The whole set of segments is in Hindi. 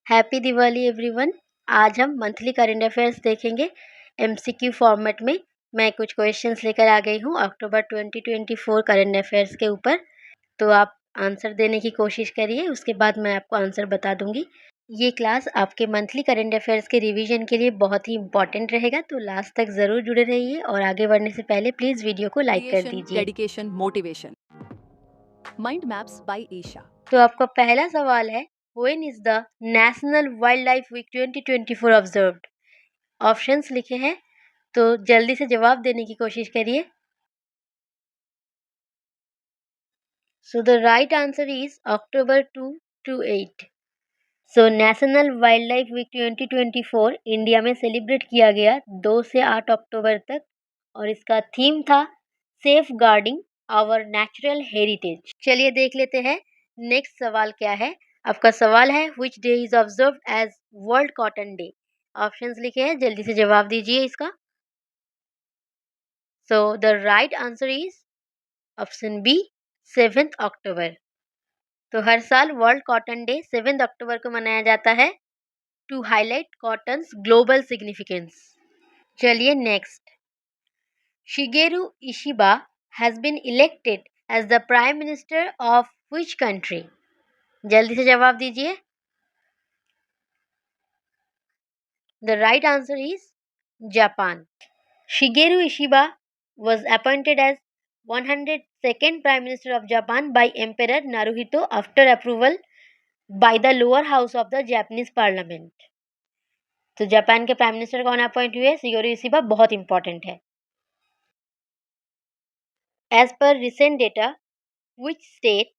Happy Diwali everyone. आज हम मंथली करंट अफेयर्स देखेंगे एमसीक्यू फॉर्मेट में। मैं कुछ क्वेश्चंस लेकर आ गई हूँ अक्टूबर 2024 करंट अफेयर्स के ऊपर। तो आप आंसर देने की कोशिश करिए, उसके बाद मैं आपको आंसर बता दूंगी। ये क्लास आपके मंथली करंट अफेयर्स के रिवीजन के लिए बहुत ही इंपॉर्टेंट रहेगा, तो लास्ट तक ज़रूर जुड़े रहिए। और आगे बढ़ने से पहले प्लीज़ वीडियो को लाइक कर दीजिए। Dedication, motivation. Mind maps by Isha. तो आपका पहला सवाल है, when is the national wildlife week 2024 observed? Options लिखे हैं, तो जल्दी से जवाब देने की कोशिश करिए। So the right answer is October 2 to 8। So national wildlife week 2024 India में सेलिब्रेट किया गया 2 से 8 अक्टूबर तक, और इसका थीम था safeguarding our natural heritage. चलिए देख लेते हैं नेक्स्ट सवाल क्या है। आपका सवाल है, which day is observed as world cotton day? Options लिखे हैं, जल्दी से जवाब दीजिए इसका। So the right answer is option B, 7 अक्टूबर। तो हर साल वर्ल्ड कॉटन डे 7 अक्टूबर को मनाया जाता है to highlight cotton's global significance. चलिए next, Shigeru Ishiba has been elected as the prime minister of which country? जल्दी से जवाब दीजिए। The right answer is Japan. शिगेरू इशिबा was appointed as 102nd Prime Minister of Japan by Emperor Naruhito after approval by the lower house of the Japanese Parliament। तो जापान के प्राइम मिनिस्टर कौन अपॉइंट हुए? Shigeru Ishiba. बहुत इंपॉर्टेंट है। As per recent data, which state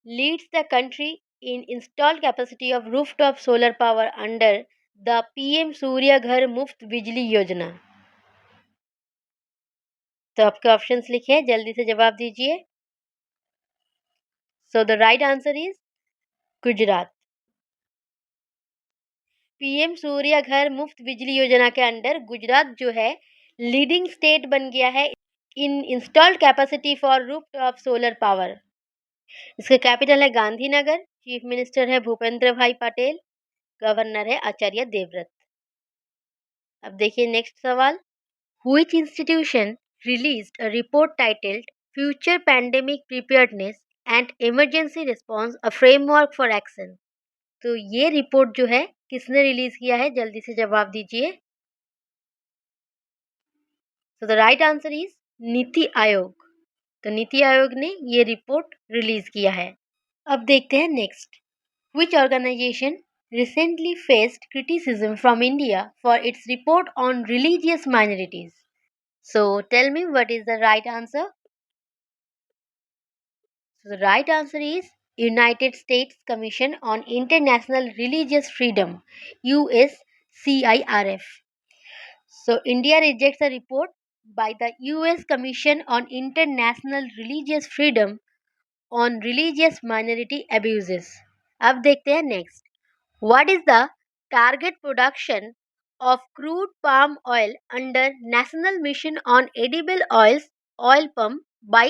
leads the country in installed capacity of rooftop solar power under the PM सूर्य घर मुफ्त बिजली योजना? तो आपके ऑप्शंस लिखे, जल्दी से जवाब दीजिए। So the right answer is Gujarat. PM Surya Ghar Muft बिजली योजना के अंडर गुजरात जो है लीडिंग स्टेट बन गया है in installed capacity for rooftop solar power. इसका कैपिटल है गांधीनगर, चीफ मिनिस्टर है भूपेंद्र भाई पटेल, गवर्नर है आचार्य देवव्रत। अब देखिए नेक्स्ट सवाल, which institution released a report titled future pandemic preparedness and emergency response a framework for action? तो ये रिपोर्ट जो है किसने रिलीज किया है? जल्दी से जवाब दीजिए। So the right answer is NITI Aayog. तो नीति आयोग ने ये रिपोर्ट रिलीज किया है। अब देखते हैं next, which organisation recently faced criticism from India for its report on religious minorities? So tell me what is the right answer? So the right answer is United States Commission on International Religious Freedom, USCIRF. So India rejects a report by the US Commission on International Religious Freedom on religious minority abuses. अब देखते हैं next, what is the target production of crude palm oil under National Mission on Edible Oils oil pump by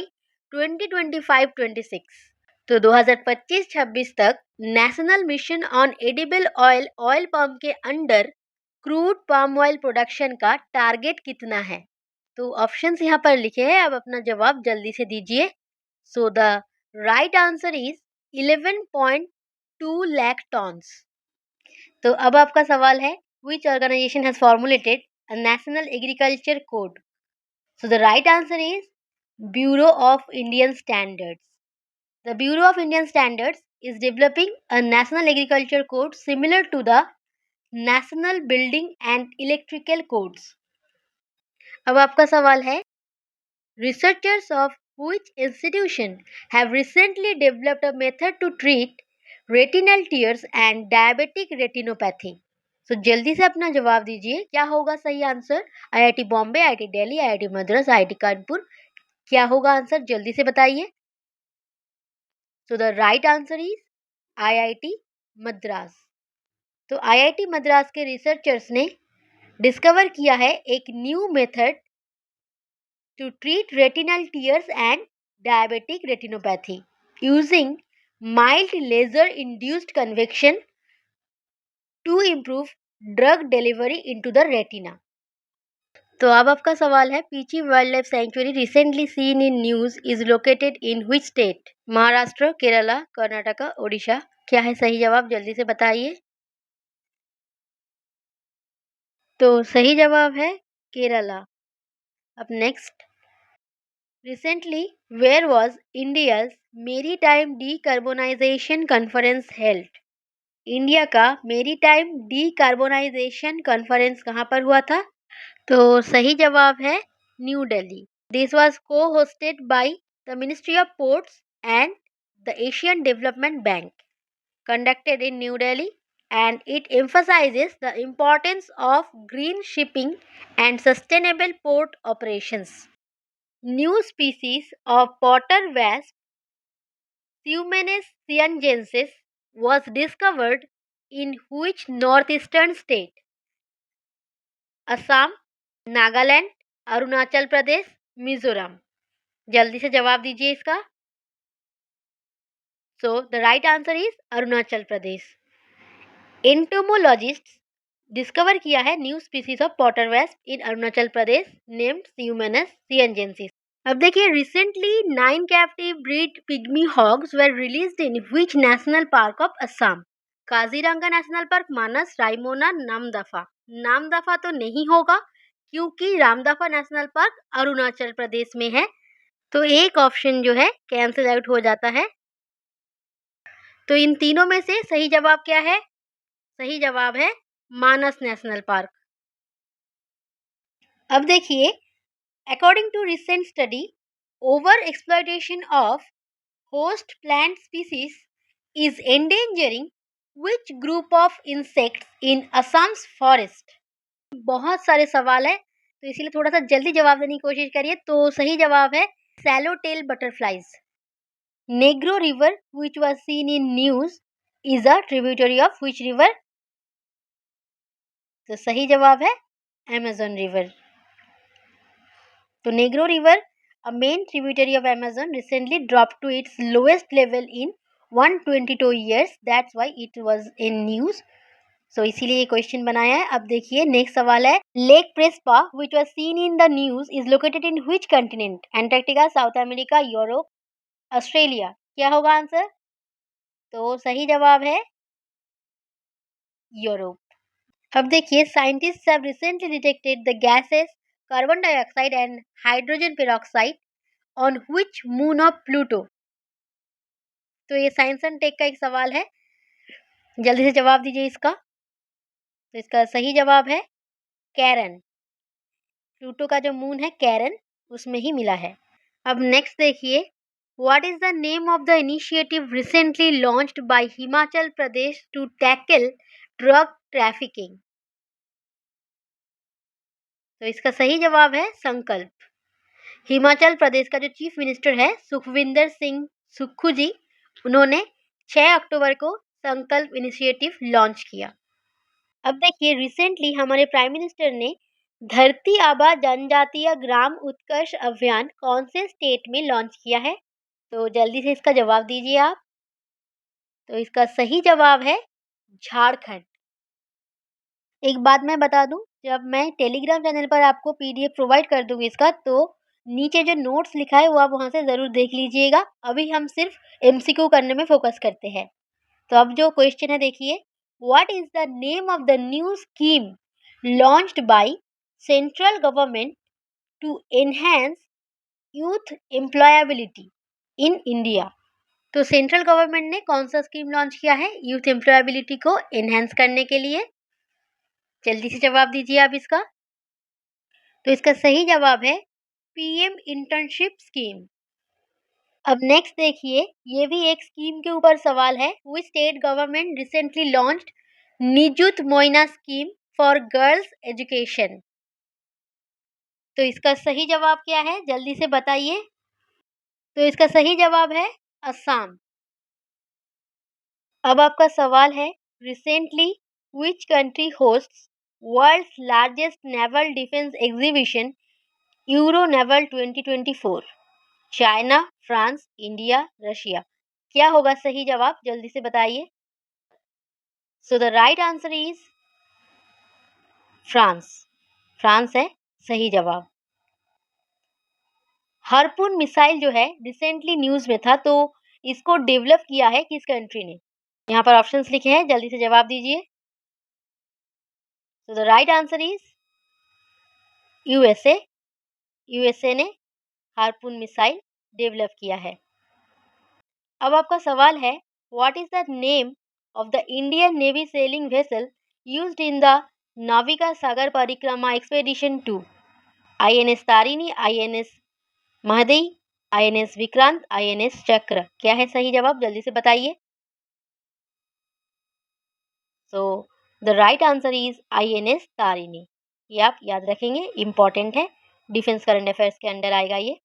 2025-26? तो 2025-26 तक national mission on edible oil oil पम्प के under crude palm oil production का टारगेट कितना है? तो ऑप्शंस यहाँ पर लिखे हैं, अब अपना जवाब जल्दी से दीजिए। So the right answer is 11.2 lakh tons. तो अब आपका सवाल है, which organisation has formulated a national agriculture code? So the right answer is bureau of Indian standards. The Bureau of Indian Standards is developing a national agriculture code similar to the National Building and Electrical Codes। अब आपका सवाल है, researchers of which institution have recently developed a method to treat retinal tears and diabetic retinopathy? तो जल्दी से अपना जवाब दीजिए, क्या होगा सही answer? IIT Bombay, IIT Delhi, IIT Madras, IIT Kanpur, क्या होगा आंसर? जल्दी से बताइए। So the right answer is IIT Madras. तो IIT मद्रास के रिसर्चर्स ने डिस्कवर किया है एक new method to treat retinal tears and diabetic retinopathy using mild laser induced convection to improve drug delivery into the retina. तो अब आपका सवाल है, Peechi wildlife sanctuary recently seen in news is located in which state? Maharashtra, Kerala, Karnataka, Odisha. क्या है सही जवाब, जल्दी से बताइए। तो सही जवाब है केरला। अब next, recently where was India's maritime decarbonisation conference held? India का मेरीटाइम डीकार्बोनाइजेशन कॉन्फ्रेंस कहाँ पर हुआ था? तो सही जवाब है new Delhi. This was co-hosted by the Ministry of Ports and the Asian Development Bank, conducted in New Delhi, and it emphasizes the importance of green shipping and sustainable port operations. New species of potter wasp, Pseumenes cyangensis, was discovered in which northeastern state? Assam, Nagaland, Arunachal Pradesh, Mizoram. जल्दी से जवाब दीजिए इसका। So the right answer is Arunachal Pradesh. Entomologists discover किया है new species of potter wasp in Arunachal Pradesh named Pseumenes cyangensis। अब देखिए, recently 9 captive breed pygmy hogs were released in which national park of Assam? Kaziranga national park, Manas, Raimona, Namdapha. Namdapha तो नहीं होगा क्योंकि रामदफा नेशनल पार्क अरुणाचल प्रदेश में है, तो एक ऑप्शन जो है कैंसिल आउट हो जाता है। तो इन तीनों में से सही जवाब क्या है? सही जवाब है मानस नेशनल पार्क। अब देखिए, according to recent study, over exploitation of host plant species is endangering which group of insects in Assam's forest? बहुत सारे सवाल है, तो इसीलिए थोड़ा सा जल्दी जवाब देने की कोशिश करिए। तो सही जवाब है swallowtail butterflies. Negro river which was seen in news is a tributary of which river? तो सही जवाब है Amazon रिवर। तो Negro river, a main tributary of Amazon, recently dropped to its lowest level in 122 years. That's why it was in news. So इसीलिए ये क्वेश्चन बनाया है। अब देखिए नेक्स्ट सवाल है, lake प्रेस्पा which was seen in the news is located in which continent? Antarctica, south America, Europe, Australia. क्या होगा आंसर? तो सही जवाब है यूरोप। अब देखिए, scientist have recently detected the gases carbon dioxide and hydrogen peroxide on which moon of Pluto? तो ये साइंस एंड टेक का एक सवाल है, जल्दी से जवाब दीजिए इसका। तो इसका सही जवाब है कैरन। प्लूटो का जो मून है कैरन, उसमें ही मिला है। अब नेक्स्ट देखिए, what is the name of the initiative recently launched by Himachal Pradesh to tackle drug trafficking? तो इसका सही जवाब है संकल्प। हिमाचल प्रदेश का जो चीफ मिनिस्टर है सुखविंदर सिंह सुक्खू जी, उन्होंने 6 अक्टूबर को संकल्प इनिशिएटिव लॉन्च किया। अब देखिए, रिसेंटली हमारे प्राइम मिनिस्टर ने धरती आबा जनजातीय ग्राम उत्कर्ष अभियान कौन से स्टेट में लॉन्च किया है? तो जल्दी से इसका जवाब दीजिए आप। तो इसका सही जवाब है झारखंड। एक बात मैं बता दूं, जब मैं टेलीग्राम चैनल पर आपको पीडीएफ प्रोवाइड कर दूंगी इसका, तो नीचे जो नोट्स लिखा है वो आप वहां से ज़रूर देख लीजिएगा। अभी हम सिर्फ एमसीक्यू करने में फोकस करते हैं। तो अब जो क्वेश्चन है देखिए, what is the name of the new scheme launched by central government to enhance youth employability in India? तो सेंट्रल गवर्नमेंट ने कौन सा स्कीम लॉन्च किया है यूथ एम्प्लॉयबिलिटी को एनहांस करने के लिए? जल्दी से जवाब दीजिए आप इसका। तो इसका सही जवाब है पीएम इंटर्नशिप स्कीम। अब नेक्स्ट देखिए, ये भी एक स्कीम के ऊपर सवाल है, which state government recently launched Nijut Moina scheme for girls education? तो इसका सही जवाब क्या है, जल्दी से बताइए। तो इसका सही जवाब है असम। अब आपका सवाल है, recently which country hosts world's largest naval defence exhibition Euro naval 2024? China, France, India, Russia. क्या होगा सही जवाब, जल्दी से बताइए। So the right answer is France. France है सही जवाब। हार्पून मिसाइल जो है रिसेंटली न्यूज में था, तो इसको डेवलप किया है किस कंट्री ने? यहाँ पर ऑप्शंस लिखे हैं, जल्दी से जवाब दीजिए। So the right answer is USA. USA ने हार्पून मिसाइल डेवलप किया है। अब आपका सवाल है, what is the name of the Indian navy sailing vessel used in the Navika Sagar Parikrama expedition 2? INS Tarini, INS Mahadei, INS Vikrant, INS Chakra, क्या है सही जवाब? जल्दी से बताइए। So the right answer is INS Tarini. ये आप याद रखेंगे, इंपॉर्टेंट है, डिफेंस करंट अफेयर्स के अंडर आएगा ये।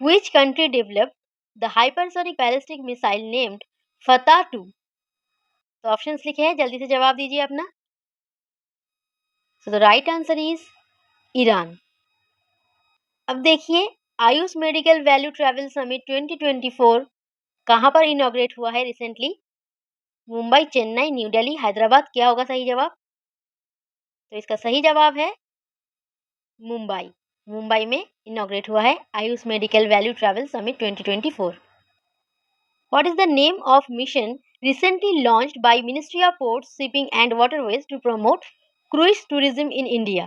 Which country developed the hypersonic ballistic missile named Fatah 2? तो ऑप्शंस लिखे हैं, जल्दी से जवाब दीजिए अपना। सो the right answer is Iran. अब देखिए, Ayush medical value travel summit 2024 कहाँ पर इनॉग्रेट हुआ है रिसेंटली? मुंबई, चेन्नई, न्यू दिल्ली, हैदराबाद, क्या होगा सही जवाब? तो इसका सही जवाब है मुंबई। मुंबई में इनॉग्रेट हुआ है Ayush medical value travel summit 2024। What is the name of mission recently launched by Ministry of Ports, Shipping and Waterways to promote cruise tourism in India?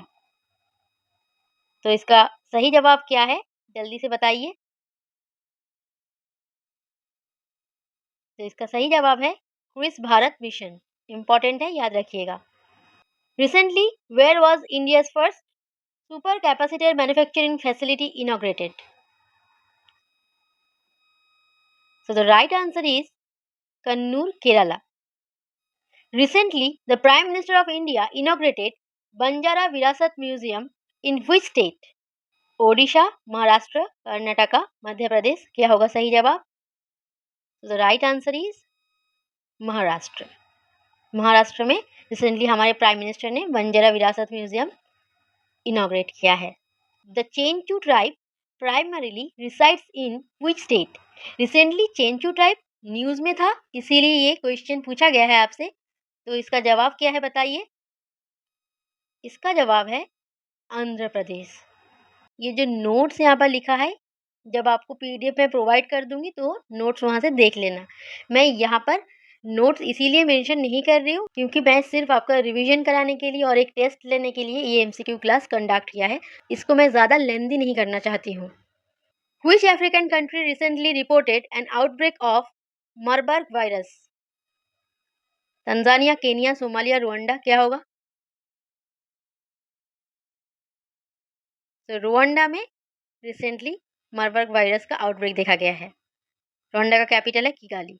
तो इसका सही जवाब क्या है? जल्दी से बताइए। तो इसका सही जवाब है क्रूज भारत मिशन। इंपॉर्टेंट है, याद रखिएगा। Recently, where was India's first super capacitor manufacturing facility inaugurated? So the right answer is Kannur, Kerala. Recently, the Prime Minister of India inaugurated Banjara Virasat Museum in which state? Odisha, Maharashtra, Karnataka, Madhya Pradesh, क्या होगा सही जवाब? The right answer is Maharashtra. Maharashtra में रिसेंटली हमारे प्राइम मिनिस्टर ने बंजारा विरासत म्यूजियम इनॉग्रेट किया है। The Chenchu tribe primarily resides in which state? Recently Chenchu tribe news में था, इसीलिए ये क्वेश्चन पूछा गया है आपसे। तो इसका जवाब क्या है बताइए? इसका जवाब है आंध्र प्रदेश। ये जो नोट्स यहाँ पर लिखा है, जब आपको पीडीएफ में प्रोवाइड कर दूंगी तो नोट्स वहाँ से देख लेना। मैं यहाँ पर नोट्स इसीलिए मेंशन नहीं कर रही हूँ क्योंकि मैं सिर्फ आपका रिवीजन कराने के लिए और एक टेस्ट लेने के लिए ये एमसीक्यू क्लास कंडक्ट किया है। इसको मैं ज़्यादा लेंदी नहीं करना चाहती हूँ। Which African country recently reported an outbreak of Marburg virus? Tanzania, Kenya, Somalia, Rwanda, क्या होगा? तो रुवांडा में रिसेंटली मार्बर्ग वायरस का आउटब्रेक देखा गया है। रुवांडा का कैपिटल है Kigali.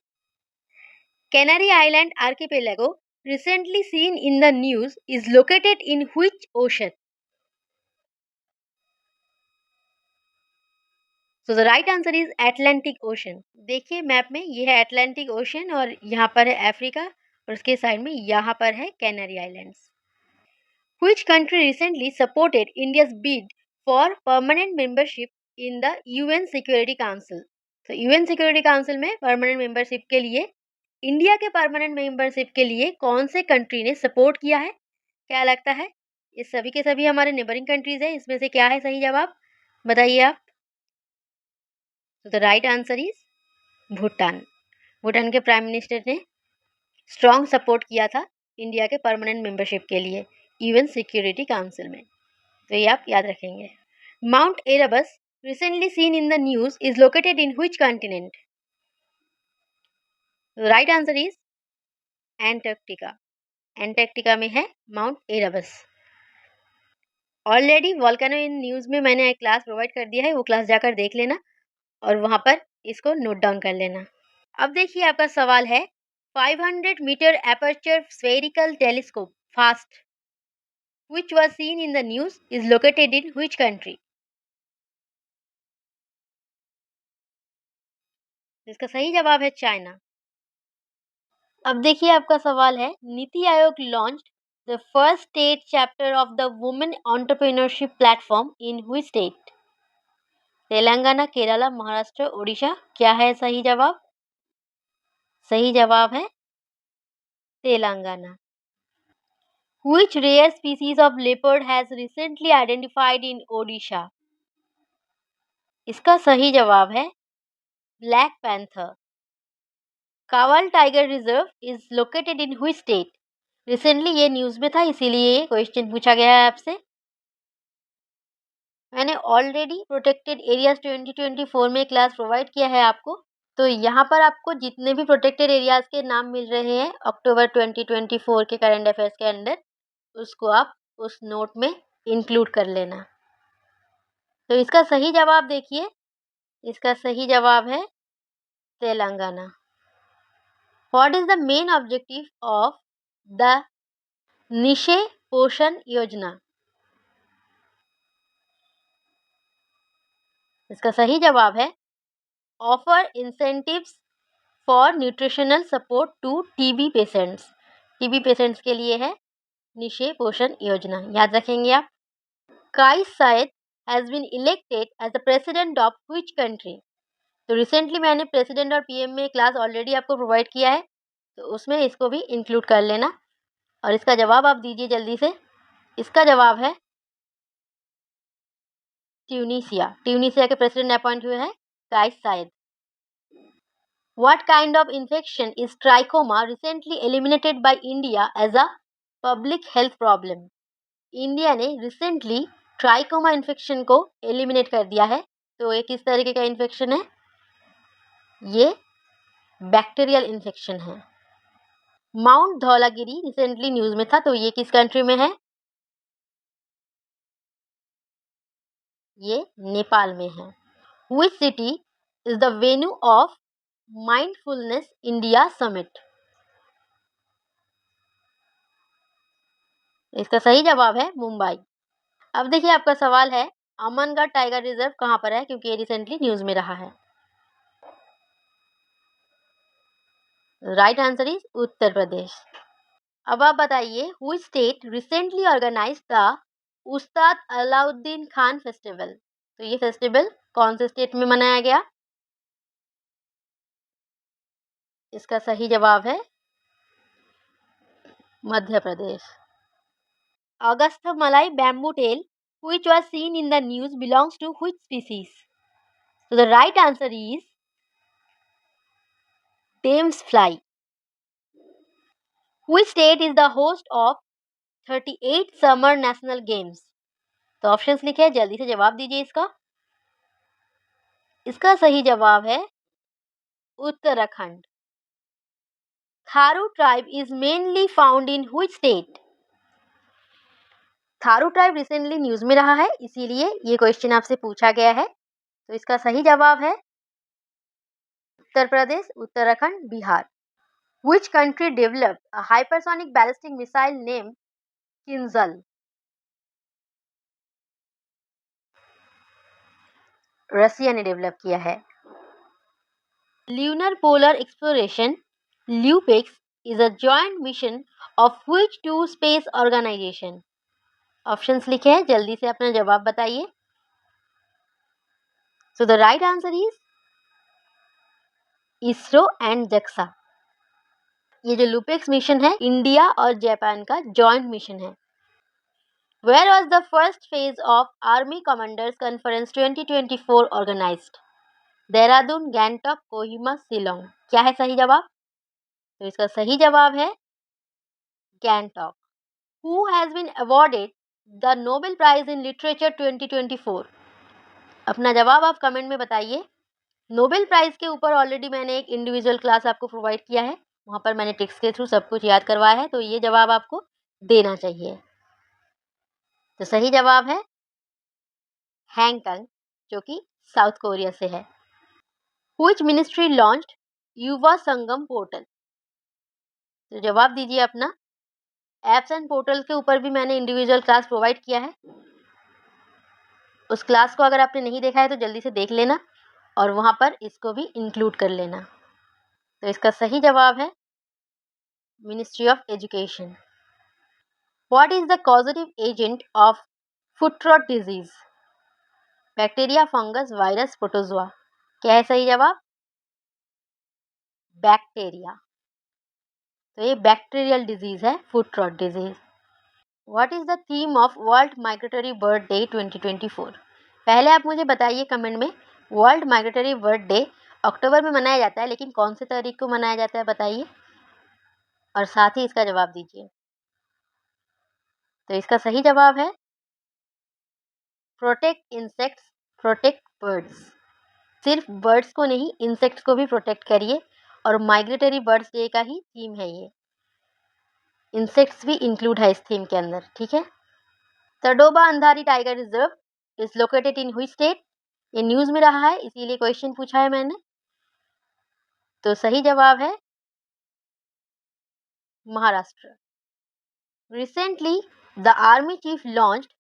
Canary Island archipelago recently seen in the news is located in which ocean? So the right answer is Atlantic Ocean. देखिए मैप में ये है अटलांटिक ओशन और यहाँ पर है अफ्रीका और उसके साइड में यहाँ पर है canary islands. Which country recently supported India's bid for permanent membership in the UN Security Council? तो UN Security Council में परमानेंट मेंबरशिप के लिए, इंडिया के परमानेंट मेंबरशिप के लिए कौन से कंट्री ने सपोर्ट किया है? क्या लगता है? ये सभी के सभी हमारे नेबरिंग कंट्रीज है, इसमें से क्या है सही जवाब? बताइए आप। तो the right answer is Bhutan. Bhutan के प्राइम मिनिस्टर ने स्ट्रॉन्ग सपोर्ट किया था इंडिया के परमानेंट मेंबरशिप के लिए यूएन सिक्योरिटी काउंसिल में। तो ये आप याद रखेंगे। Mount Erebus recently seen in the news is located in which continent? The right answer is Antarctica. Antarctica में है mount Erebus. Already volcano in news में मैंने एक क्लास प्रोवाइड कर दिया है, वो क्लास जाकर देख लेना और वहां पर इसको नोट डाउन कर लेना। अब देखिए आपका सवाल है, 500 metre aperture spherical telescope fast which was seen in the news is located in which country? इसका सही जवाब है चाइना। अब देखिए आपका सवाल है, NITI Aayog launched the first state chapter of the women entrepreneurship platform in which state? Telangana, Kerala, Maharashtra, Odisha, क्या है सही जवाब? सही जवाब है Telangana. Which rare species of leopard has recently identified in Odisha? इसका सही जवाब है black panther. Kawal tiger reserve is located in which state? Recently ये न्यूज में था, इसीलिए ये क्वेश्चन पूछा गया है आपसे। मैंने ऑलरेडी प्रोटेक्टेड एरियाज 2024 में क्लास प्रोवाइड किया है आपको, तो यहाँ पर आपको जितने भी प्रोटेक्टेड एरियाज के नाम मिल रहे हैं अक्टूबर 2024 के करंट अफेयर्स के अंदर, उसको आप उस नोट में इंक्लूड कर लेना। तो इसका सही जवाब देखिए, इसका सही जवाब है Telangana. What is the main objective of the Nikshay Poshan Yojana? इसका सही जवाब है offer incentives for nutritional support to TB patients. TB patients के लिए है निशे पोषण योजना, याद रखेंगे आप। Kais Saied has been elected as the president of which country? तो रिसेंटली मैंने प्रेसिडेंट और पीएम में क्लास ऑलरेडी आपको प्रोवाइड किया है, तो उसमें इसको भी इंक्लूड कर लेना। और इसका जवाब आप दीजिए जल्दी से। इसका जवाब है ट्यूनीसिया। ट्यूनीसिया के प्रेसिडेंट अपॉइंट हुए हैं काइस Said. What kind of infection is trichoma recently eliminated by India as a public health problem? India ने रिसेंटली ट्राइकोमा इन्फेक्शन को एलिमिनेट कर दिया है, तो ये किस तरीके का इन्फेक्शन है? ये बैक्टीरियल इन्फेक्शन है। माउंट धौलागिरी रिसेंटली न्यूज में था, तो ये किस कंट्री में है? ये नेपाल में है। Which city is the venue of mindfulness India summit? इसका सही जवाब है मुंबई। अब देखिए आपका सवाल है अमनगढ़ टाइगर रिजर्व कहाँ पर है, क्योंकि ये रिसेंटली न्यूज में रहा है। Right answer is Uttar Pradesh. अब आप बताइए which state recently organised the Ustad Alauddin Khan festival? तो ये फेस्टिवल कौन से स्टेट में मनाया गया? इसका सही जवाब है Madhya Pradesh. Augustus bamboo tail, which was seen in the news, belongs to which species? So the right answer is Thames fly. Which state is the host of 38 Summer National Games? तो ऑप्शंस लिखे, जल्दी से जवाब दीजिए इसका। इसका सही जवाब है Uttarakhand. Tharu tribe is mainly found in which state? Tharu tribe recently news में रहा है, इसीलिए ये क्वेश्चन आपसे पूछा गया है। तो इसका सही जवाब है Uttar Pradesh, Uttarakhand, Bihar. Which country developed a hypersonic ballistic missile named Kinzhal? रसिया ने डेवलप किया है। Lunar Polar Exploration (LUPEX) is a joint mission of which two space organization? Options लिखे हैं, जल्दी से अपना जवाब बताइए। So the right answer is ISRO and JAXA. ये जो लूपेक्स मिशन है इंडिया और जापान का जॉइंट मिशन है। Where was the first phase of Army Commanders Conference 2024 organized? Dehradun, Gangtok, Kohima, Shillong. क्या है सही जवाब? तो इसका सही जवाब है Gangtok. Who has been awarded the Nobel Prize in Literature 2024? अपना जवाब आप कमेंट में बताइए। नोबेल प्राइज के ऊपर ऑलरेडी मैंने एक इंडिविजुअल क्लास आपको प्रोवाइड किया है, वहाँ पर मैंने टेक्स्ट के थ्रू सब कुछ याद करवाया है, तो ये जवाब आपको देना चाहिए। तो सही जवाब है हैंगकांग, जो कि साउथ कोरिया से है। Which ministry launched Yuva Sangam portal? तो जवाब दीजिए अपना। एप्स एंड पोर्टल के ऊपर भी मैंने इंडिविजुअल क्लास प्रोवाइड किया है, उस क्लास को अगर आपने नहीं देखा है तो जल्दी से देख लेना और वहाँ पर इसको भी इंक्लूड कर लेना। तो इसका सही जवाब है ministry of education. What is the causative agent of foot rot disease? Bacteria, fungus, virus, protozoa. क्या है सही जवाब? बैक्टीरिया। तो ये बैक्टीरियल डिजीज है, foot rot disease. What is the theme of world migratory bird day 2024? पहले आप मुझे बताइए कमेंट में, world migratory bird day October में मनाया जाता है, लेकिन कौन से तारीख को मनाया जाता है बताइए, और साथ ही इसका जवाब दीजिए। तो इसका सही जवाब है प्रोटेक्ट इंसेक्ट्स, प्रोटेक्ट बर्ड्स। सिर्फ बर्ड्स को नहीं, इंसेक्ट्स को भी प्रोटेक्ट करिए, और माइग्रेटरी बर्ड्स डे का ही थीम है ये। इंसेक्ट्स भी इंक्लूड है इस थीम के अंदर, ठीक है। Tadoba Andhari tiger reserve is located in which state? ये न्यूज में रहा है, इसीलिए क्वेश्चन पूछा है मैंने। तो सही जवाब है Maharashtra. Recently the army chief launched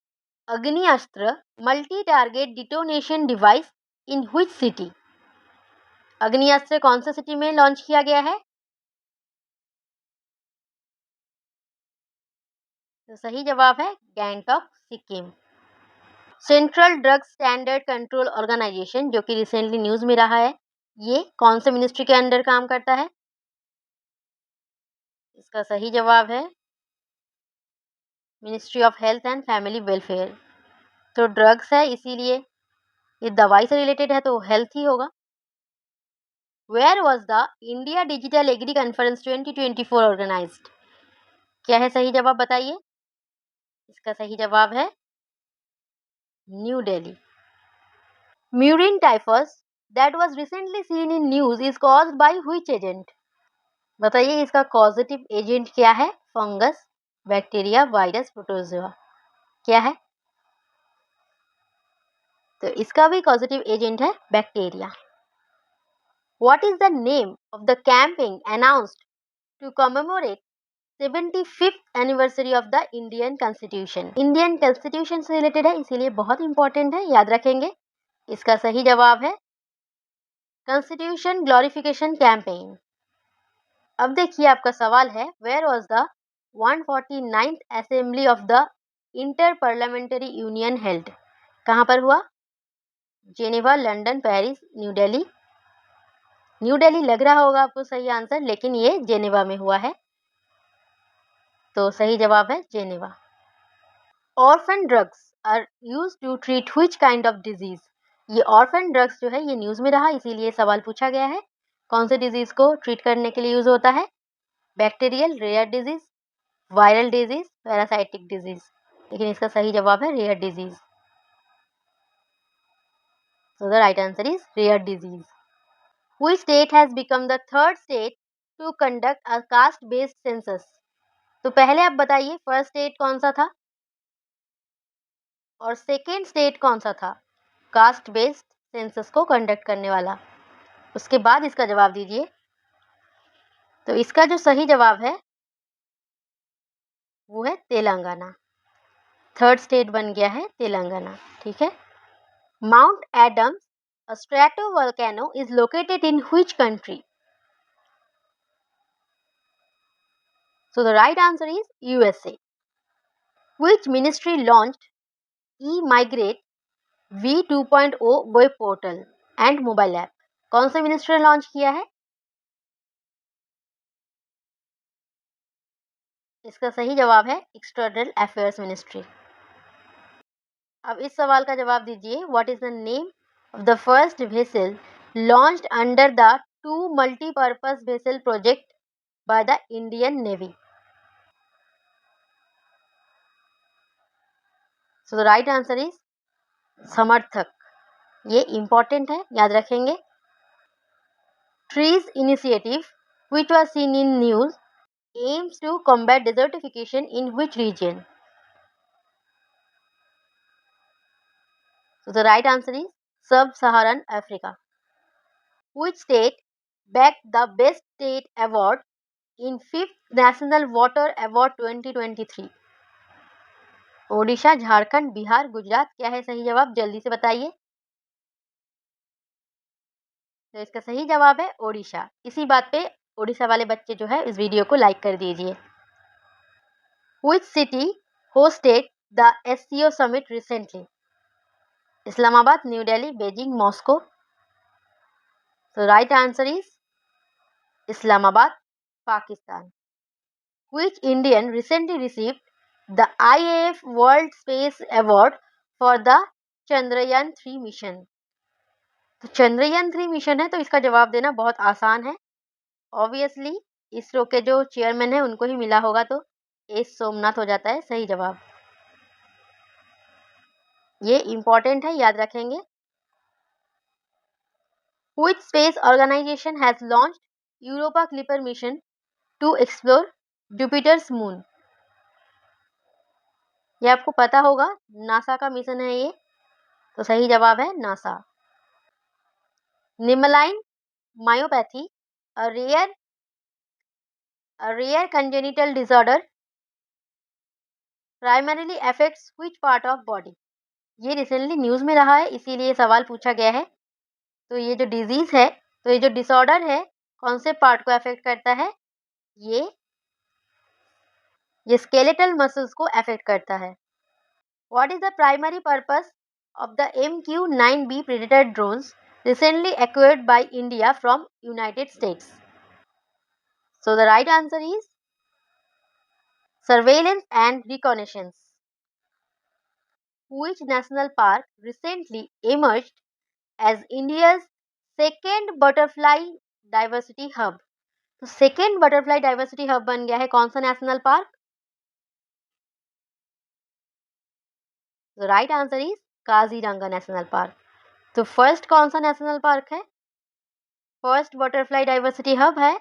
Agniastra multi target detonation device in which city? Agniastra कौन सा सिटी में लॉन्च किया गया है? तो सही जवाब है Gangtok, Sikkim. Central drug standard control organisation, जो कि रिसेंटली न्यूज में रहा है, ये कौन से मिनिस्ट्री के अंडर काम करता है? इसका सही जवाब है ministry of health and family welfare. तो ड्रग्स है, इसीलिए ये दवाई से रिलेटेड है, तो हेल्थ ही होगा। Where was the India digital agri conference 2024 organised? क्या है सही जवाब बताइए। इसका सही जवाब है new Delhi. Murine typhus that was recently seen in news is caused by which agent? बताइए इसका कॉजेटिव एजेंट क्या है? फंगस, बैक्टीरिया, वायरस, प्रोटोजोआ, क्या है? तो इसका भी कॉजेटिव एजेंट है bacteria. What is the name of the campaign announced to commemorate 75th anniversary of the Indian constitution? Indian constitution से रिलेटेड है, इसीलिए बहुत इंपॉर्टेंट है, याद रखेंगे। इसका सही जवाब है कॉन्स्टिट्यूशन ग्लोरिफिकेशन कैंपेन। अब देखिए आपका सवाल है, where was the 149th assembly of the inter parliamentary union held? कहाँ पर हुआ? Geneva, London, Paris, New Delhi. New Delhi लग रहा होगा आपको सही आंसर, लेकिन ये जेनेवा में हुआ है। तो सही जवाब है Geneva. Orphan drugs are used to treat which kind of disease? ये ऑर्फन ड्रग्स जो है ये न्यूज में रहा, इसीलिए सवाल पूछा गया है। कौन से डिजीज को ट्रीट करने के लिए यूज होता है? Bacterial, rare disease, viral disease, parasitic disease. लेकिन इसका सही जवाब है rare disease. So the right answer is rare disease. Which state has become the third state to conduct a caste-based census? तो पहले आप बताइए फर्स्ट स्टेट कौन सा था और सेकेंड स्टेट कौन सा था कास्ट बेस्ड सेंसस को कंडक्ट करने वाला, उसके बाद इसका जवाब दीजिए। तो इसका जो सही जवाब है वो है तेलंगाना। थर्ड स्टेट बन गया है तेलंगाना, ठीक है। Mount Adams a stratovolcano is located in which country? So the right answer is USA. Which ministry launched eMigrate V2.0 web portal and mobile app? कौन सा मिनिस्ट्री ने लॉन्च किया है? इसका सही जवाब है एक्सटर्नल अफेयर्स मिनिस्ट्री। अब इस सवाल का जवाब दीजिए, what is the name of the first vessel launched under the two multipurpose vessel project by the Indian navy? So the right answer is समर्थक। ये इंपॉर्टेंट है, याद रखेंगे। Trees initiative which was scene in news aims to combat desertification in which region? So the right answer is Sub-Saharan Africa. Which state bagged the Best State Award in 5th National Water Award 2023? Odisha, Jharkhand, Bihar, Gujarat, क्या है सही जवाब? जल्दी से बताइए। तो इसका सही जवाब है ओडिशा। इसी बात पे ओडिशा वाले बच्चे जो है इस वीडियो को लाइक कर दीजिए। Which city hosted the SCO summit recently? Islamabad, New Delhi, Beijing, Moscow. तो right answer is Islamabad, Pakistan. Which Indian recently received the IAF World Space Award for the Chandrayaan-3 mission? तो चंद्रयान-3 मिशन है, तो इसका जवाब देना बहुत आसान है। ऑब्वियसली इसरो के जो चेयरमैन है उनको ही मिला होगा, तो एस सोमनाथ हो जाता है सही जवाब। ये इंपॉर्टेंट है, याद रखेंगे। Which space organization has launched Europa Clipper mission to explore Jupiter's moon? ये आपको पता होगा, नासा का मिशन है ये, तो सही जवाब है NASA. निमलाइन myopathy, a rare congenital disorder, primarily affects which part of body? ये रिसेंटली न्यूज में रहा है, इसीलिए सवाल पूछा गया है। तो ये जो डिजीज है, तो ये जो डिसऑर्डर है, कौन से पार्ट को अफेक्ट करता है? ये स्केलेटल मसल्स को अफेक्ट करता है। What is the primary purpose of the MQ-9B predator drones recently acquired by India from United States? So the right answer is surveillance and reconnaissance. Which national park recently emerged as India's second butterfly diversity hub? तो सेकेंड बटरफ्लाई डाइवर्सिटी हब बन गया है कौन सा national park? Right answer is Kaziranga national park. तो फर्स्ट कौन सा नेशनल पार्क है? फर्स्ट बटरफ्लाई डाइवर्सिटी हब है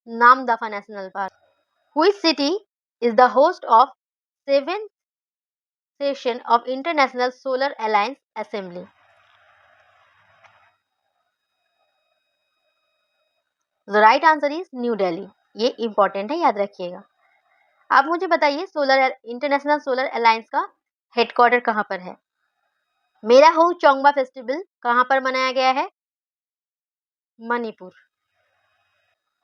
Namdapha national park. Which city is the host of 7th session of International Solar Alliance Assembly? The right answer is new Delhi. ये इंपॉर्टेंट है, याद रखिएगा। आप मुझे बताइए इंटरनेशनल सोलर अलायंस का हेडक्वार्टर कहाँ पर है? मेरा हो चोंगबा फेस्टिवल कहाँ पर मनाया गया है? Manipur.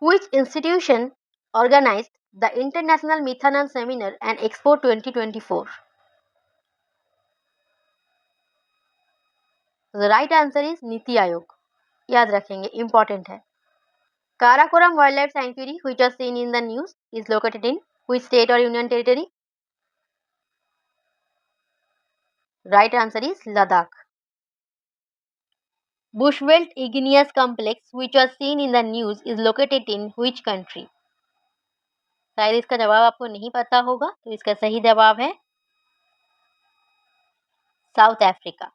Which institution organized the International Methanol Seminar and Expo 2024? The right answer is NITI Aayog. याद रखेंगे, इंपॉर्टेंट है। Karakoram Wildlife Sanctuary, which was seen in the news, is located in which state or union territory? Right answer is Ladakh. Bushveld Igneous Complex, which was seen in the news, is located in which country? शायद इसका जवाब आपको नहीं पता होगा, तो इसका सही जवाब है south Africa.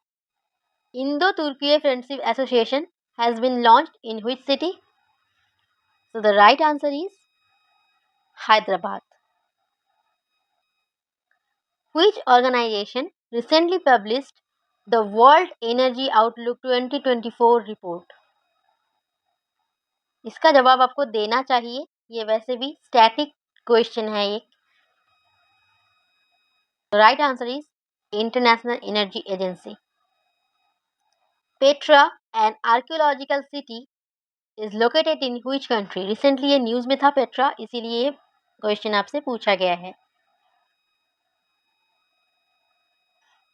Indo-Turkiye Friendship Association has been launched in which city? So the right answer is Hyderabad. Which organization recently published the World Energy Outlook 2024 report? इसका जवाब आपको देना चाहिए, ये वैसे भी स्टैटिक क्वेश्चन है ये। Right answer is international energy agency. Petra N archaeological city is located in which country? Recently ये न्यूज में था पेट्रा, इसीलिए ये क्वेश्चन आपसे पूछा गया है।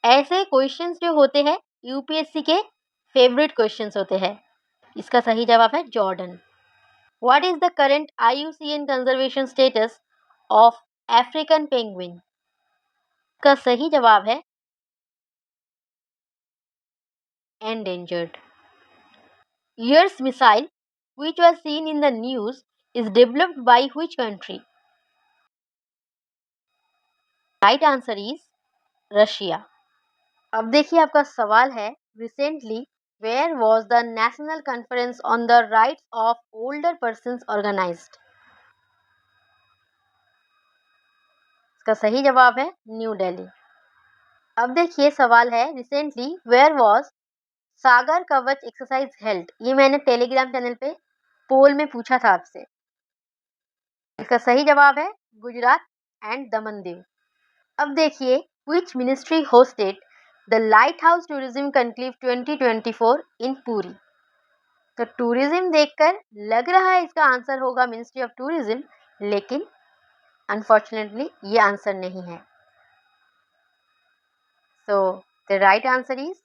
ऐसे क्वेश्चंस जो होते हैं यूपीएससी के फेवरेट क्वेश्चंस होते हैं। इसका सही जवाब है Jordan. What is the current IUCN conservation status of African penguin? का सही जवाब है endangered. Years missile, which was seen in the news, is developed by which country? Right answer is Russia. अब देखिए आपका सवाल है, recently where was the National Conference on the Rights of Older Persons organized? इसका सही जवाब है न्यू दिल्ली। अब देखिए सवाल है, recently where was सागर कवच एक्सरसाइज हेल्ड? ये मैंने टेलीग्राम चैनल पे पोल में पूछा था आपसे। इसका सही जवाब है गुजरात एंड दमन दीव। अब देखिए, which ministry hosted the Lighthouse Tourism Conclave 2024 in पूरी? तो टूरिज्म देखकर लग रहा है इसका आंसर होगा मिनिस्ट्री ऑफ टूरिज्म, लेकिन अनफॉर्चुनेटली ये आंसर नहीं है। सो the right answer is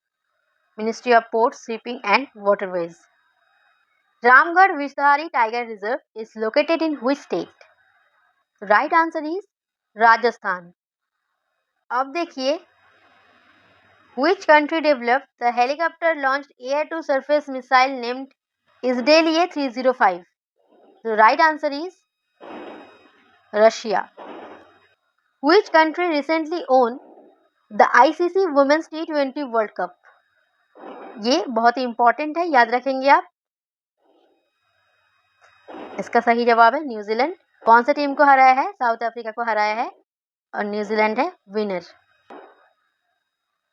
ministry of port, shipping and waterways. Ramgarh Vishdhari tiger reserve is located in which state? Right answer is Rajasthan. अब देखिए, which country developed the helicopter launched air to surface missile named Isdelia 305? The right answer is Russia. Which country recently won the ICC Women's T20 World Cup? ये बहुत ही इंपॉर्टेंट है, याद रखेंगे आप। इसका सही जवाब है न्यूजीलैंड। कौन सी टीम को हराया है? साउथ अफ्रीका को हराया है और न्यूजीलैंड है winner.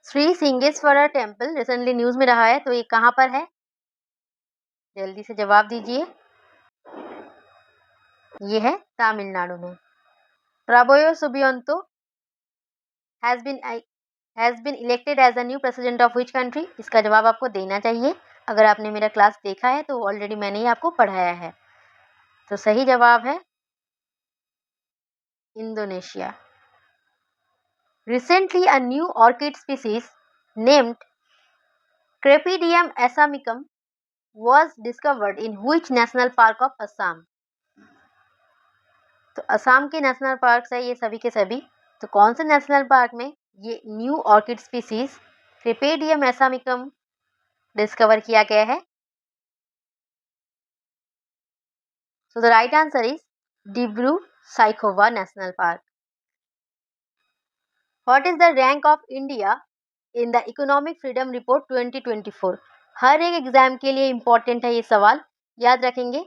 Shri Singeshwara temple recently news में रहा है, तो ये कहाँ पर है? जल्दी से जवाब दीजिए। ये है तमिलनाडु में। Prabowo Subianto has been elected as the new president of which country? इसका जवाब आपको देना चाहिए। अगर आपने मेरा क्लास देखा है तो ऑलरेडी मैंने ही आपको पढ़ाया है। तो सही जवाब है Indonesia. Recently, a new orchid species named Crepidium assamicum was discovered in which national park of Assam? तो असम के नेशनल पार्क है ये सभी के सभी। तो कौन से नेशनल पार्क में ये न्यू ऑर्किड स्पीसीज क्रेपेडियम एसामिकम डिस्कवर किया गया है? सो the right answer is Dibru Saikhowa national park. What is the rank of India in the economic freedom report 2024? हर एक एग्जाम के लिए इंपॉर्टेंट है ये सवाल, याद रखेंगे।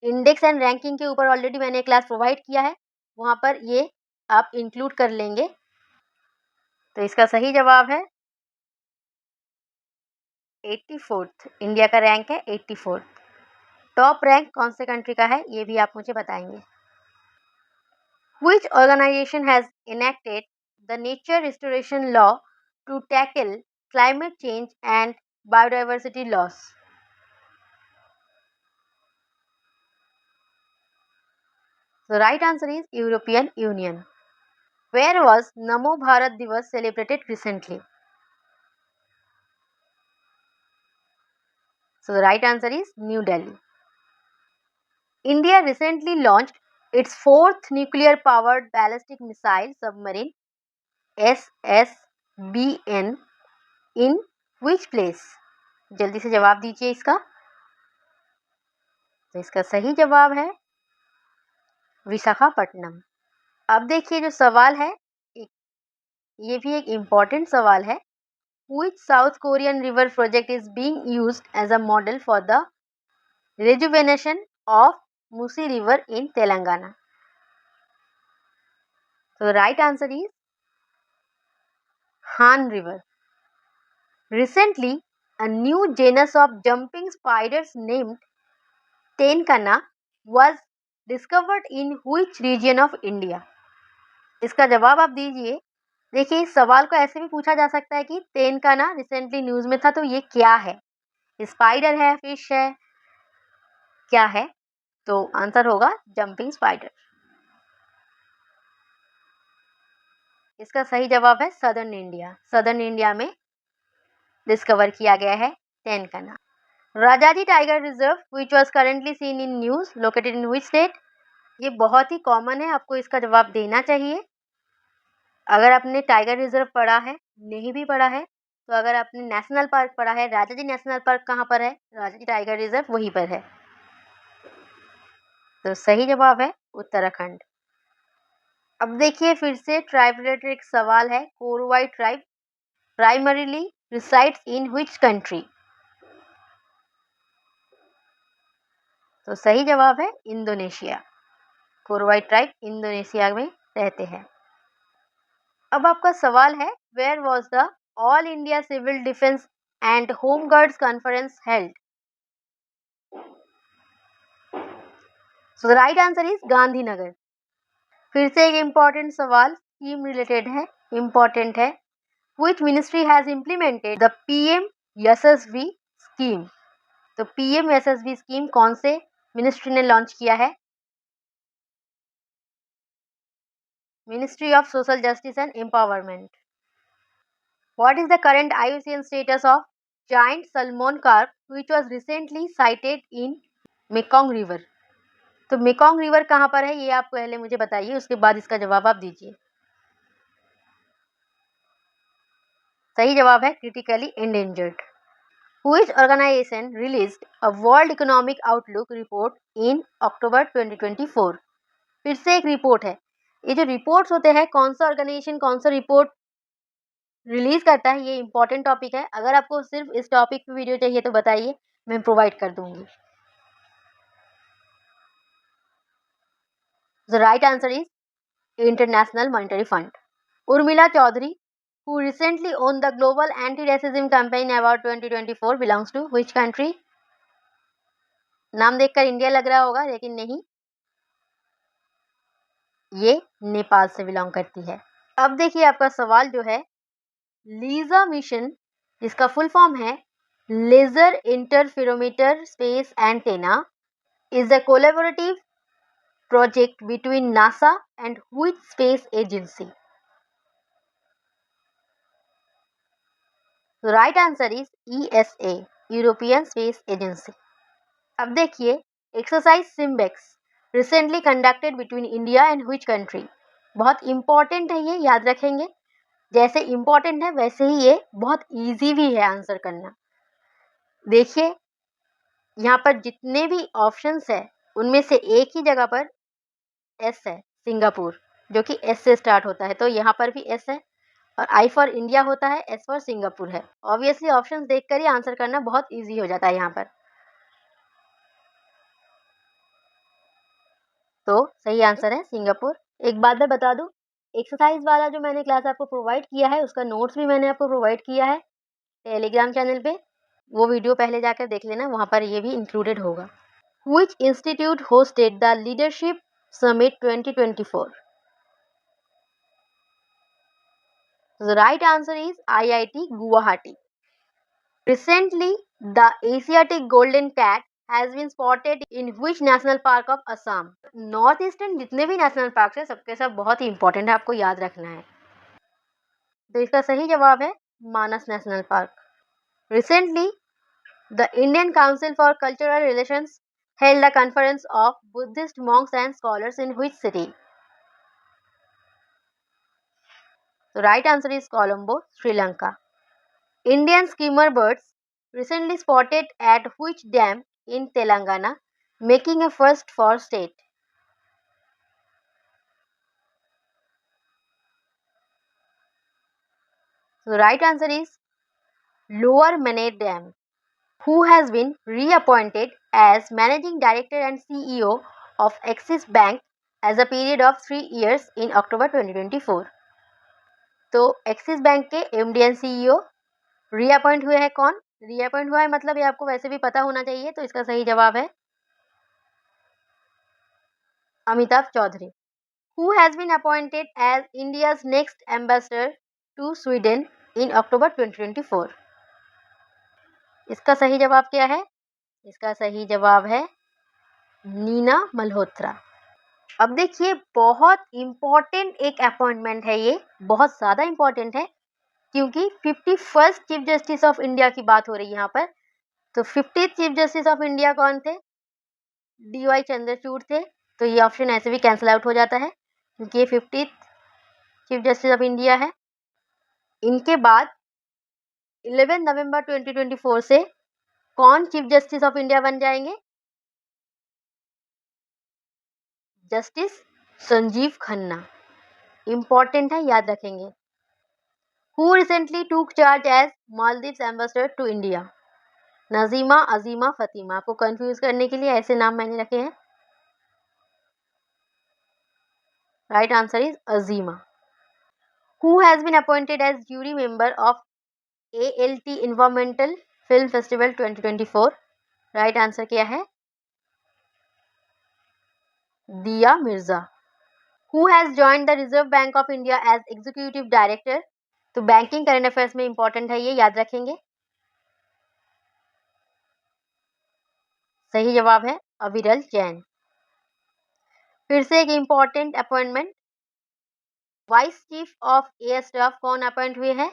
इंडेक्स एंड रैंकिंग के ऊपर ऑलरेडी मैंने क्लास प्रोवाइड किया है, वहां पर ये आप इंक्लूड कर लेंगे। तो इसका सही जवाब है 84th। इंडिया का रैंक है 84th। टॉप रैंक कौन से कंट्री का है ये भी आप मुझे बताएंगे। Which organization has enacted the nature restoration law to tackle climate change and biodiversity loss? The right answer is European Union. Where was Namo Bharat Divas celebrated recently? So the right answer is New Delhi. India recently launched its fourth nuclear powered ballistic missile submarine SSBN in which place? जल्दी से जवाब दीजिए इसका। तो इसका सही जवाब है विशाखापट्टनम। अब देखिए जो सवाल है, ये भी एक इम्पॉर्टेंट सवाल है। Which South Korean river project is being used as a model for the rejuvenation of Musi River in Telangana? So the right answer is Han River. Recently, a new genus of jumping spiders named Tenkana was discovered in which region of India? इसका जवाब आप दीजिए। देखिए इस सवाल को ऐसे भी पूछा जा सकता है कि तेनकाना रिसेंटली न्यूज में था, तो ये क्या है? स्पाइडर है, फिश है, क्या है? तो आंसर होगा जंपिंग स्पाइडर। इसका सही जवाब है सदर्न इंडिया। सदर्न इंडिया में डिस्कवर किया गया है Tenkana. Rajaji tiger reserve which was currently seen in news located in which state? ये बहुत ही कॉमन है, आपको इसका जवाब देना चाहिए। अगर आपने टाइगर रिजर्व पढ़ा है, नहीं भी पढ़ा है, तो अगर आपने नेशनल पार्क पढ़ा है, राजाजी नेशनल पार्क कहाँ पर है? राजाजी टाइगर रिजर्व वहीं पर है। तो सही जवाब है उत्तराखंड। अब देखिए फिर से ट्राइब रिलेटेड एक सवाल है। Korowai tribe primarily resides in which country? तो सही जवाब है इंडोनेशिया। कोरवाई ट्राइब इंडोनेशिया में रहते हैं। अब आपका सवाल है, where was the all India civil defence and home guards conference held? So the right answer is Gandhinagar. फिर से एक इम्पॉर्टेंट सवाल स्कीम रिलेटेड है, इम्पॉर्टेंट है। Which ministry has implemented the PM Yashasvi scheme? तो PM यशस्वी स्कीम कौन से मिनिस्ट्री ने लॉन्च किया है? Ministry of social justice and empowerment. What is the current IUCN status of giant salmon carp which was recently sighted in Mekong River? तो मेकॉन्ग रिवर कहाँ पर है ये आप पहले मुझे बताइए, उसके बाद इसका जवाब आप दीजिए। सही जवाब है critically endangered. Which organization released a World Economic Outlook report in October 2024? फिर से एक रिपोर्ट है। ये जो रिपोर्ट्स होते हैं, कौन सा ऑर्गेनाइजेशन कौन सा रिपोर्ट रिलीज करता है, ये इंपॉर्टेंट टॉपिक है। अगर आपको सिर्फ इस टॉपिक पे वीडियो चाहिए तो बताइए, मैं प्रोवाइड कर दूंगी। The right answer is International Monetary Fund. Urmila Chaudhary, who recently won the Global Anti-Racism Campaign Award 2024, belongs to which country? नाम देखकर इंडिया लग रहा होगा, लेकिन नहीं, ये नेपाल से बिलोंग करती है। अब देखिए आपका सवाल जो है, लीजा मिशन, जिसका फुल फॉर्म है laser interferometer space antenna, is a collaborative project between NASA and which space agency? The right answer is ESA, European Space Agency. अब देखिए, exercise SIMBEX recently conducted between India and which country? बहुत इंपॉर्टेंट है ये, याद रखेंगे। जैसे इंपॉर्टेंट है वैसे ही ये बहुत इजी भी है आंसर करना। देखिए यहाँ पर जितने भी ऑप्शंस है उनमें से एक ही जगह पर एस है, सिंगापुर, जो कि एस से स्टार्ट होता है, तो यहाँ पर भी एस है, और आई फॉर इंडिया होता है, एस फॉर सिंगापुर है। ऑब्वियसली ऑप्शंस देखकर ही आंसर करना बहुत इजी हो जाता है यहाँ पर। तो सही आंसर है सिंगापुर। एक बात मैं बता दूं, एक्सरसाइज वाला जो मैंने क्लास आपको प्रोवाइड किया है उसका नोट्स भी मैंने आपको प्रोवाइड किया है टेलीग्राम चैनल पे, वो वीडियो पहले जाकर देख लेना, वहाँ पर ये भी इंक्लूडेड होगा। Which institute hosted the Leadership Summit 2024? The right answer is IIT Guwahati. Recently, the Asiatic golden cat has been spotted in which national park of Assam? North eastern जितने भी नेशनल पार्क है सबके सब बहुत ही इंपॉर्टेंट है, आपको याद रखना है। तो इसका सही जवाब है Manas national park. Recently, the Indian Council for Cultural Relations held a conference of Buddhist monks and scholars in which city? The right answer is Colombo, Sri Lanka. Indian skimmer birds recently spotted at which dam in Telangana, making a first for state? The right answer is Lower Mane Dam. Who has been reappointed as Managing Director and CEO of Axis Bank as a period of 3 years in October 2024? तो एक्सिस बैंक के एमडी एंड सीईओ रीअपॉइंट हुए हैं। कौन रीअपॉइंट हुआ है मतलब ये आपको वैसे भी पता होना चाहिए, तो इसका सही जवाब है Amitabh Chaudhary. Who has been appointed as India's next ambassador to Sweden in October 2024? इसका सही जवाब क्या है? इसका सही जवाब है नीना मल्होत्रा। अब देखिए बहुत इंपॉर्टेंट एक अपॉइंटमेंट है, ये बहुत ज़्यादा इंपॉर्टेंट है क्योंकि 51st chief justice of India की बात हो रही है यहाँ पर। तो 50th chief justice of India कौन थे? DY चंद्रचूड़ थे। तो ये ऑप्शन ऐसे भी कैंसिल आउट हो जाता है क्योंकि ये 50th chief justice of India है। इनके बाद 11 नवंबर 2024 से कौन चीफ जस्टिस ऑफ इंडिया बन जाएंगे? जस्टिस संजीव खन्ना। इंपॉर्टेंट है, याद रखेंगे। Who recently took charge as Maldives ambassador to India? Najima, Azima, Fatima, आपको कंफ्यूज करने के लिए ऐसे नाम मैंने रखे हैं। Right answer is Azima. Who has been appointed as jury member of ALT Environmental Film Festival 2024? Right answer क्या है? दिया Mirza. Who has joined the Reserve Bank of India as Executive Director? तो बैंकिंग करंट अफेयर्स में इंपॉर्टेंट है, ये याद रखेंगे। सही जवाब है अविरल जैन। फिर से एक important appointment, vice chief of air staff कौन अपॉइंट हुए हैं?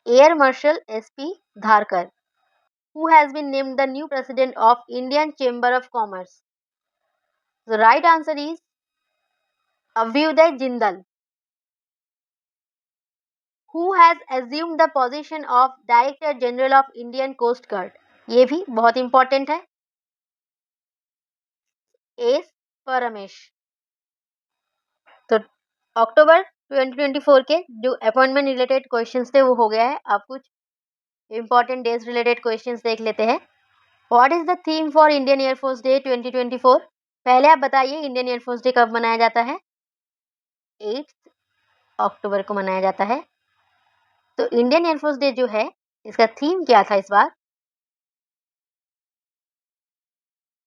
Air marshal SP Dharkar. Who has been named the new president of Indian Chamber of Commerce? The right answer is Abhyuday Jindal. Who has assumed the position of Director General of Indian Coast Guard? ये भी बहुत इंपॉर्टेंट है. एस परमेश. तो अक्टूबर 2024 के जो अपॉइंटमेंट रिलेटेड क्वेश्चंस थे वो हो गया है. अब कुछ इंपॉर्टेंट डेज रिलेटेड क्वेश्चंस देख लेते हैं. What is the theme for Indian air force day 2024? पहले आप बताइए इंडियन एयरफोर्स डे कब मनाया जाता है? 8 अक्टूबर को मनाया जाता है. तो इंडियन एयरफोर्स डे जो है इसका थीम क्या था इस बार?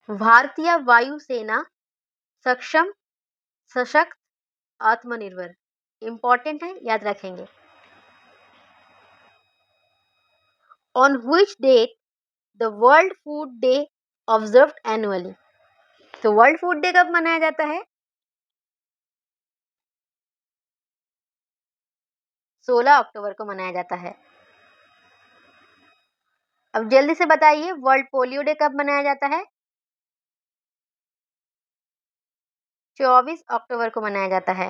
भारतीय वायुसेना सक्षम, सशक्त, आत्मनिर्भर. इंपॉर्टेंट है, याद रखेंगे. On which date the world food day observed annually? तो वर्ल्ड फूड डे कब मनाया जाता है? 16 अक्टूबर को मनाया जाता है. अब जल्दी से बताइए वर्ल्ड पोलियो डे कब मनाया जाता है? 24 अक्टूबर को मनाया जाता है.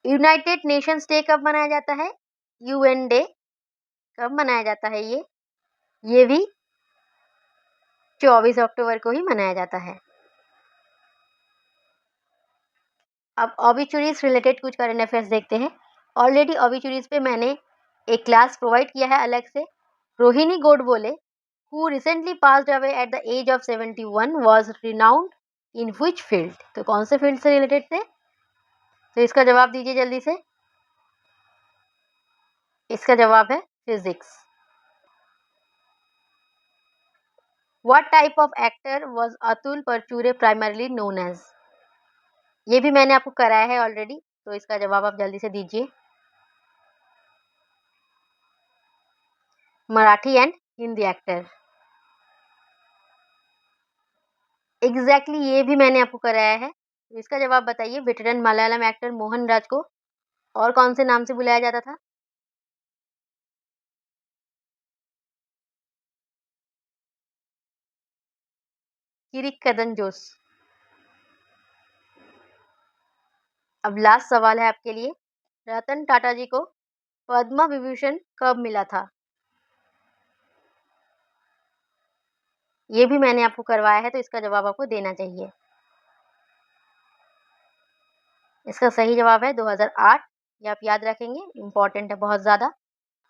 यूनाइटेड नेशंस डे कब मनाया जाता है? यूएन डे कब मनाया जाता है? ये भी 24 अक्टूबर को ही मनाया जाता है. अब ऑबिचुरीज रिलेटेड कुछ करंट अफेयर्स देखते हैं. ऑलरेडी ऑबिचुरीज पे मैंने एक क्लास प्रोवाइड किया है अलग से. Rohini Godbole who recently passed away at the age of 71 was renowned in which field? तो कौन से फील्ड से रिलेटेड थे? तो इसका जवाब दीजिए जल्दी से. इसका जवाब है physics. What type of actor was Atul Parchure primarily known as? ये भी मैंने आपको कराया है ऑलरेडी. तो इसका जवाब आप जल्दी से दीजिए. Marathi and Hindi actor. Exactly ये भी मैंने आपको कराया है. तो इसका जवाब बताइए. वेटरन मलयालम एक्टर मोहन राज को और कौन से नाम से बुलाया जाता था? किरिकदन जोस. अब लास्ट सवाल है आपके लिए. रतन टाटा जी को पद्म विभूषण कब मिला था? ये भी मैंने आपको करवाया है. तो इसका जवाब आपको देना चाहिए. इसका सही जवाब है 2008. ये आप याद रखेंगे, इंपॉर्टेंट है बहुत ज़्यादा.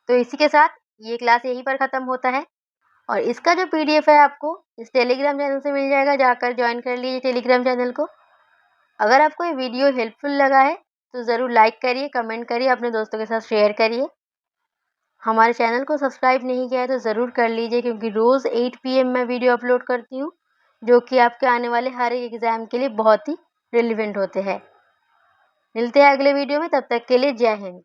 तो इसी के साथ ये क्लास यहीं पर ख़त्म होता है. और इसका जो पीडीएफ है आपको इस टेलीग्राम चैनल से मिल जाएगा. जाकर ज्वाइन कर लीजिए टेलीग्राम चैनल को. अगर आपको ये वीडियो हेल्पफुल लगा है तो ज़रूर लाइक करिए, कमेंट करिए, अपने दोस्तों के साथ शेयर करिए. हमारे चैनल को सब्सक्राइब नहीं किया है तो ज़रूर कर लीजिए, क्योंकि रोज़ 8 PM मैं वीडियो अपलोड करती हूँ जो कि आपके आने वाले हर एक एग्ज़ाम के लिए बहुत ही रिलेवेंट होते हैं. मिलते हैं अगले वीडियो में. तब तक के लिए जय हिंद.